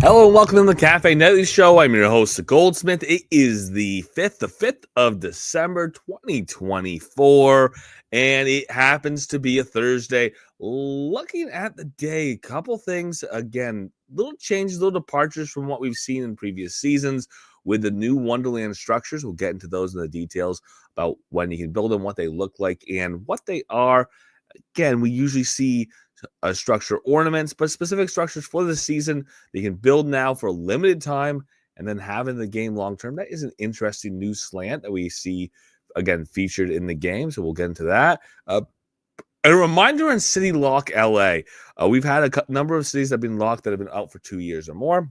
Hello and welcome to the Cafe Nightly Show. I'm your host, the Goldsmith. It is the 5th of December, 2024, and it happens to be a Thursday. Looking at the day, a couple things, again, little changes, little departures from what we've seen in previous seasons with the new Wonderland structures. We'll get into those in the details about when you can build them, what they look like, and what they are. Again, we usually see structure ornaments, but specific structures for the season they can build now for a limited time and then have in the game long term. That is an interesting new slant that we see again featured in the game. So we'll get into that. A reminder on City Lock LA. We've had a number of cities that have been locked that have been out for 2 years or more.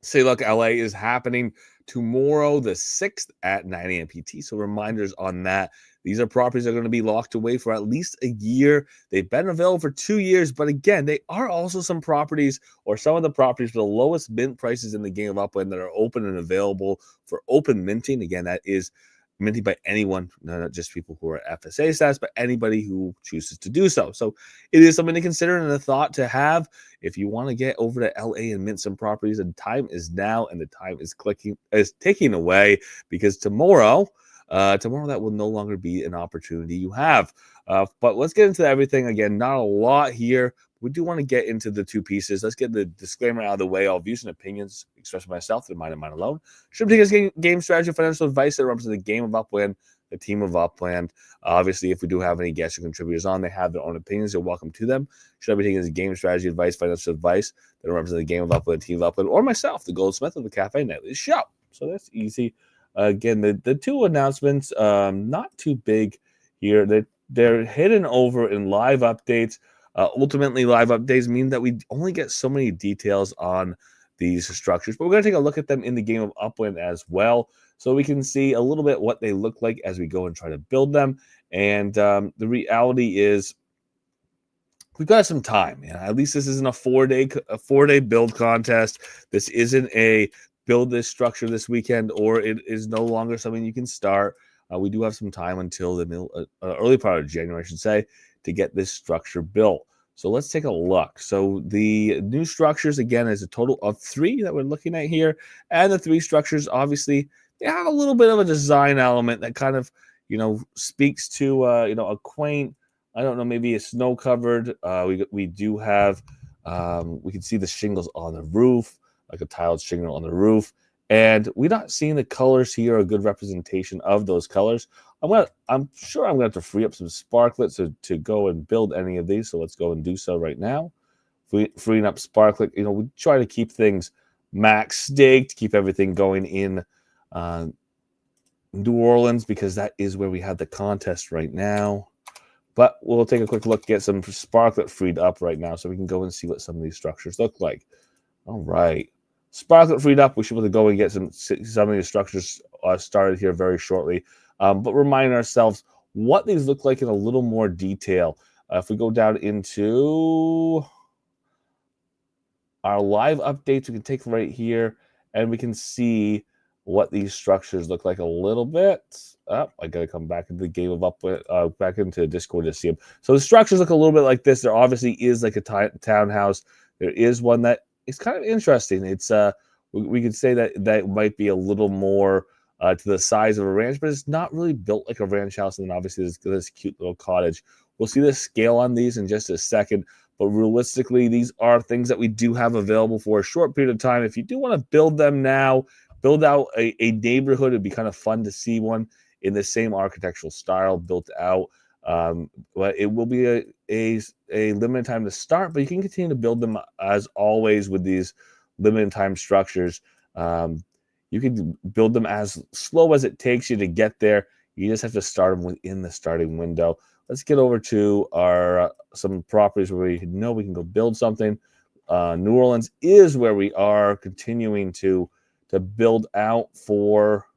City Lock LA is happening tomorrow, the 6th at 9 a.m. PT. So reminders on that. These are properties that are going to be locked away for at least a year. They've been available for 2 years, but again, they are also some properties or some of the properties with the lowest mint prices in the game of Upland that are open and available for open minting. Again, that is minted by anyone, not just people who are FSA status, but anybody who chooses to do so. So it is something to consider and a thought to have if you want to get over to LA and mint some properties. And time is now, and the time is ticking away because tomorrow that will no longer be an opportunity you have. But let's get into everything again. Not a lot here. We do want to get into the two pieces. Let's get the disclaimer out of the way. All views and opinions expressed by myself, they're mine and mine alone. Should be taken as game strategy or financial advice that represents the game of Upland, the team of Upland. Obviously, if we do have any guests or contributors on, they have their own opinions. You're welcome to them. Should I be taking as game strategy advice, financial advice that represents the game of Upland, team of Upland, or myself, the Goldsmith of the Cafe Nightly Show. So that's easy. Again, the two announcements, not too big here. They're hidden over in live updates. Ultimately, live updates mean that we only get so many details on these structures, but we're going to take a look at them in the game of Upland as well, so we can see a little bit what they look like as we go and try to build them. And the reality is, we've got some time. At least this isn't a four-day build contest. This isn't a build this structure this weekend, or it is no longer something you can start. We do have some time until the early part of January, I should say, to get this structure built. So let's take a look. So the new structures, again, is a total of 3 that we're looking at here. And the 3 structures, obviously, they have a little bit of a design element that kind of, speaks to, a quaint, I don't know, maybe a snow-covered. We do have, we can see the shingles on the roof, like a tiled shingle on the roof. And we're not seeing the colors here, a good representation of those colors. I'm sure I'm going to have to free up some sparklets to go and build any of these. So let's go and do so right now. Freeing up sparklet. We try to keep things max staked, keep everything going in New Orleans, because that is where we have the contest right now. But we'll take a quick look, get some sparklet freed up right now so we can go and see what some of these structures look like. All right. Sparklet freed up. We should be able to go and get some of these structures started here very shortly. But reminding ourselves what these look like in a little more detail. If we go down into our live updates, we can take right here and we can see what these structures look like a little bit. I got to come back into the game of Upland, back into Discord to see them. So the structures look a little bit like this. There obviously is like a townhouse. There is one that is kind of interesting. It's we could say that might be a little more to the size of a ranch, but it's not really built like a ranch house. And then obviously this cute little cottage. We'll see the scale on these in just a second. But realistically, these are things that we do have available for a short period of time. If you do want to build them now, build out a neighborhood, it'd be kind of fun to see one in the same architectural style built out. But it will be a limited time to start, but you can continue to build them as always with these limited time structures. You can build them as slow as it takes you to get there. You just have to start them within the starting window. Let's get over to our some properties where we know we can go build something. New Orleans is where we are continuing to build out for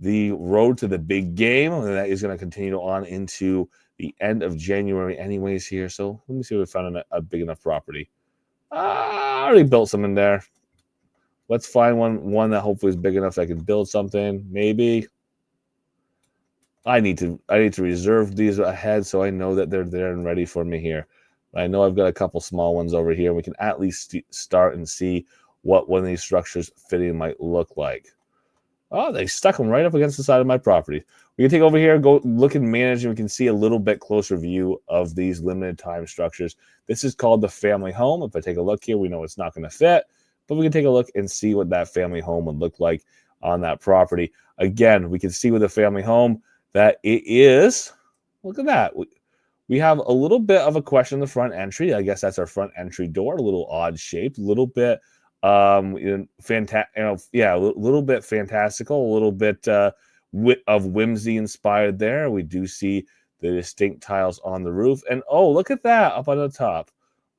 the road to the big game, and that is going to continue on into the end of January anyways here. So let me see if we found a big enough property. I already built some in there. Let's find one that hopefully is big enough that I can build something. Maybe I need to reserve these ahead so I know that they're there and ready for me here. I know I've got a couple small ones over here. We can at least start and see what one of these structures fitting might look like. Oh, they stuck them right up against the side of my property. We can take over here, go look and manage, and we can see a little bit closer view of these limited time structures. This is called the family home. If I take a look here, we know it's not going to fit, but we can take a look and see what that family home would look like on that property. Again, we can see with the family home that it is, look at that. We have a little bit of a question in the front entry. I guess that's our front entry door, a little odd shaped, a little bit yeah, a little bit fantastical, a little bit of whimsy inspired there. We do see the distinct tiles on the roof, and oh, look at that up on the top,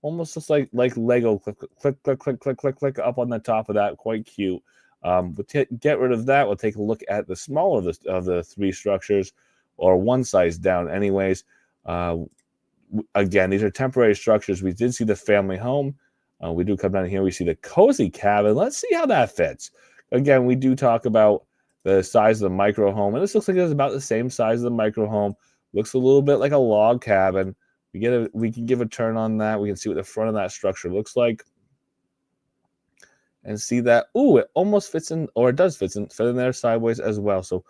almost just like Lego, click click click click click click click up on the top of that, quite cute. We'll get rid of that. We'll take a look at the smaller of the three structures, or one size down anyways. Again, these are temporary structures. We did see the family home. We do come down here. We see the cozy cabin. Let's see how that fits. Again, we do talk about the size of the micro home, and this looks like it's about the same size of the micro home. Looks a little bit like a log cabin. We can give a turn on that. We can see what the front of that structure looks like, and see that. Ooh, it almost fits in, or it does fit in there sideways as well. So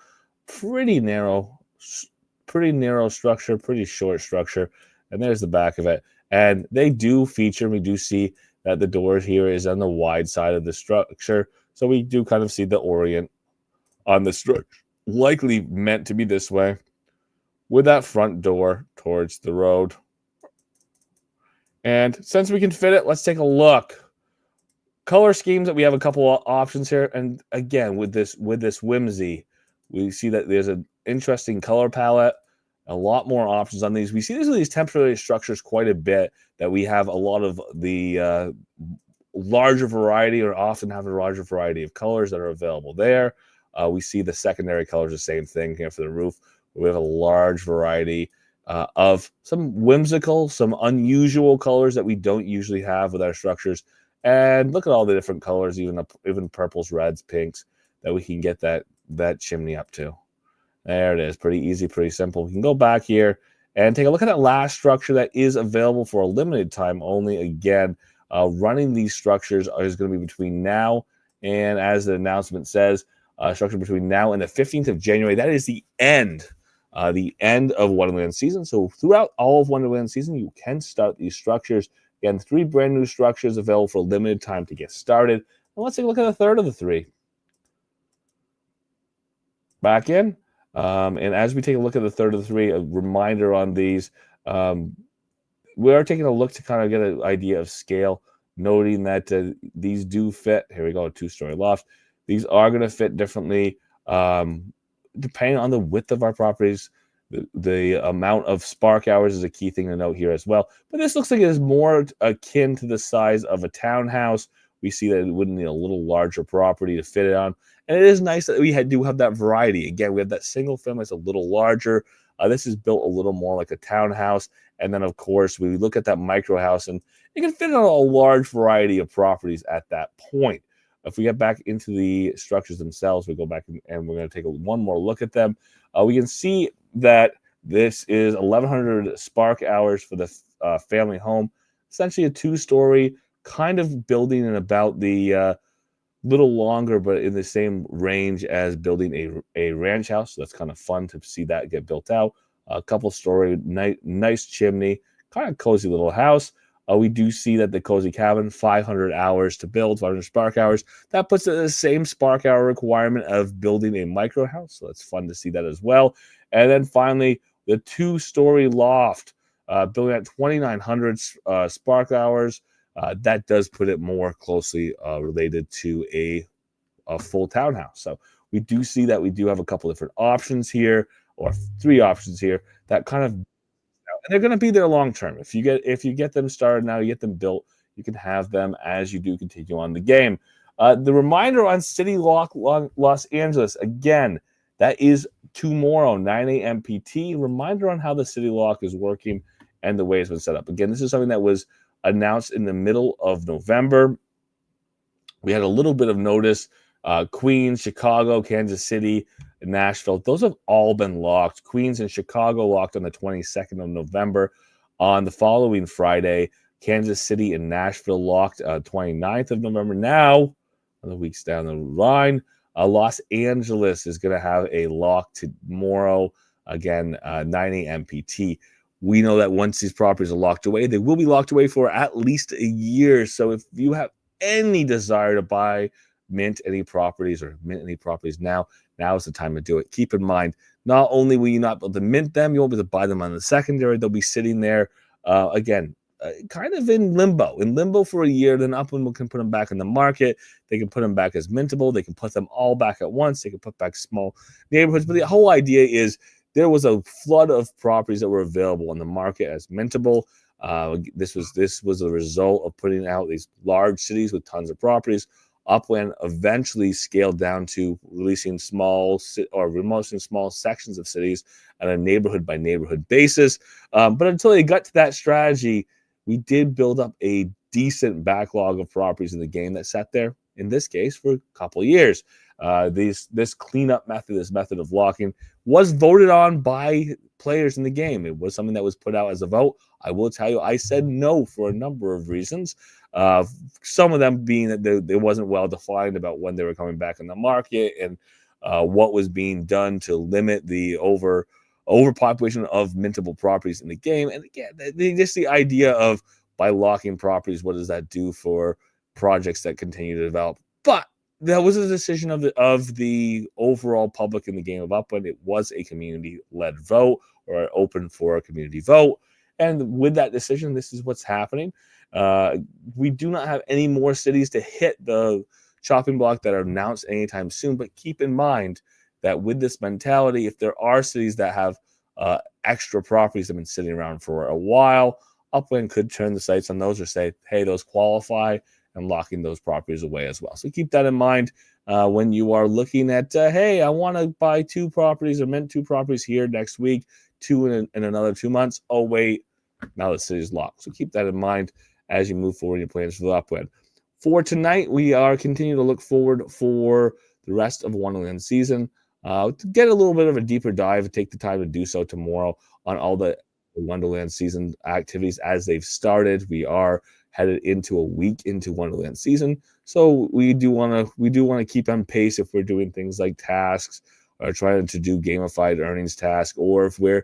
pretty narrow structure, pretty short structure. And there's the back of it. And they do feature, we do see that the door here is on the wide side of the structure. So we do kind of see the orient on the structure, likely meant to be this way, with that front door towards the road. And since we can fit it, let's take a look. Color schemes, that we have a couple of options here. And again, with this whimsy, we see that there's an interesting color palette. A lot more options on these. We see these temporary structures quite a bit, that we have a lot of the larger variety, or often have a larger variety of colors that are available there. We see the secondary colors, the same thing here for the roof. We have a large variety of some whimsical, some unusual colors that we don't usually have with our structures. And look at all the different colors, even purples, reds, pinks, that we can get that chimney up to. There it is. Pretty easy, pretty simple. We can go back here and take a look at that last structure that is available for a limited time only. Again, running these structures is going to be between now and, as the announcement says, structure between now and the 15th of January. That is the end of Wonderland season. So throughout all of Wonderland season, you can start these structures. Again, 3 brand new structures available for a limited time to get started. And let's take a look at the third of the 3. Back in. And as we take a look at the third of the 3, a reminder on these, we are taking a look to kind of get an idea of scale, noting that these do fit. Here we go, a 2-story loft. These are going to fit differently depending on the width of our properties. The amount of spark hours is a key thing to note here as well. But this looks like it is more akin to the size of a townhouse. We see that it would need a little larger property to fit it on. And it is nice that we do have that variety. Again, we have that single family that's a little larger. This is built a little more like a townhouse. And then, of course, we look at that micro house, and it can fit on a large variety of properties at that point. If we get back into the structures themselves, we go back and we're going to take one more look at them. We can see that this is 1,100 spark hours for the family home. Essentially a 2-story kind of building, and about the little longer, but in the same range as building a ranch house. So that's kind of fun to see that get built out. A couple story, nice chimney, kind of cozy little house. We do see that the cozy cabin, 500 hours to build, 500 spark hours. That puts it at the same spark hour requirement of building a micro house. So that's fun to see that as well. And then finally, the 2-story loft, building at 2,900 spark hours. That does put it more closely related to a full townhouse. So we do see that we do have a couple different options here, or 3 options here, that kind of, and they're going to be there long term. If you get them started now, you get them built, you can have them as you do continue on the game. The reminder on City Lock Los Angeles, again, that is tomorrow, 9 a.m. PT. Reminder on how the City Lock is working and the way it's been set up. Again, this is something that was announced in the middle of November. We had a little bit of notice. Queens, Chicago, Kansas City, Nashville, those have all been locked. Queens and Chicago locked on the 22nd of November. On the following Friday, Kansas City and Nashville locked 29th of November. Now, a weeks down the line, Los Angeles is going to have a lock tomorrow, again, 9 a.m. PT. We know that once these properties are locked away, they will be locked away for at least a year. So if you have any desire to buy, mint any properties now is the time to do it. Keep in mind, not only will you not be able to mint them, you won't be able to buy them on the secondary. They'll be sitting there, kind of in limbo for a year. Then Upland can put them back in the market. They can put them back as mintable. They can put them all back at once. They can put back small neighborhoods. But the whole idea is there was a flood of properties that were available on the market as mintable. This was a result of putting out these large cities with tons of properties. Upland eventually scaled down to releasing small sections of cities on a neighborhood by neighborhood basis. But until they got to that strategy, we did build up a decent backlog of properties in the game that sat there, in this case, for a couple of years. This cleanup method, this method of locking, was voted on by players in the game. It was something that was put out as a vote. I will tell you, I said no for a number of reasons. Some of them being that it wasn't well defined about when they were coming back in the market and what was being done to limit the overpopulation of mintable properties in the game. And again, just the idea of by locking properties, what does that do for projects that continue to develop? But that was a decision of the overall public in the game of Upland. It was a community-led vote, or open for a community vote. And with that decision, this is what's happening. We do not have any more cities to hit the chopping block that are announced anytime soon. But keep in mind that with this mentality, if there are cities that have extra properties that have been sitting around for a while, Upland could turn the sights on those or say, hey, those qualify, and locking those properties away as well. So keep that in mind when you are looking at, hey, I want to buy 2 properties or mint 2 properties here next week, 2 in another 2 months. Oh, wait, now the city's locked. So keep that in mind as you move forward in your plans for the Upland. For tonight, we are continuing to look forward for the rest of Wonderland season. To get a little bit of a deeper dive, take the time to do so tomorrow on all the Wonderland season activities as they've started. We are headed into a week into Wonderland season, so we do want to keep on pace if we're doing things like tasks or trying to do gamified earnings tasks, or if we're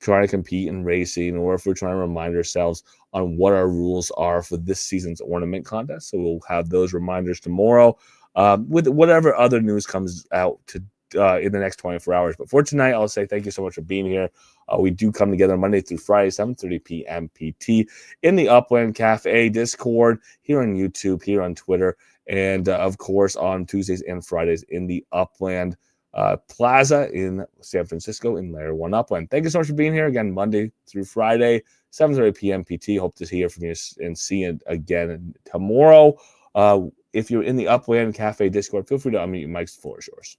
trying to compete in racing, or if we're trying to remind ourselves on what our rules are for this season's ornament contest. So we'll have those reminders tomorrow with whatever other news comes out in the next 24 hours. But for tonight, I'll say thank you so much for being here. We do come together Monday through Friday, 7:30 p.m. PT in the Upland Cafe Discord, here on YouTube, here on Twitter, and of course on Tuesdays and Fridays in the Upland Plaza in San Francisco in Layer 1 Upland. Thank you so much for being here again, Monday through Friday, 7:30 p.m. PT. Hope to hear from you and see you again tomorrow. If you're in the Upland Cafe Discord, feel free to unmute your mics. The floor is yours.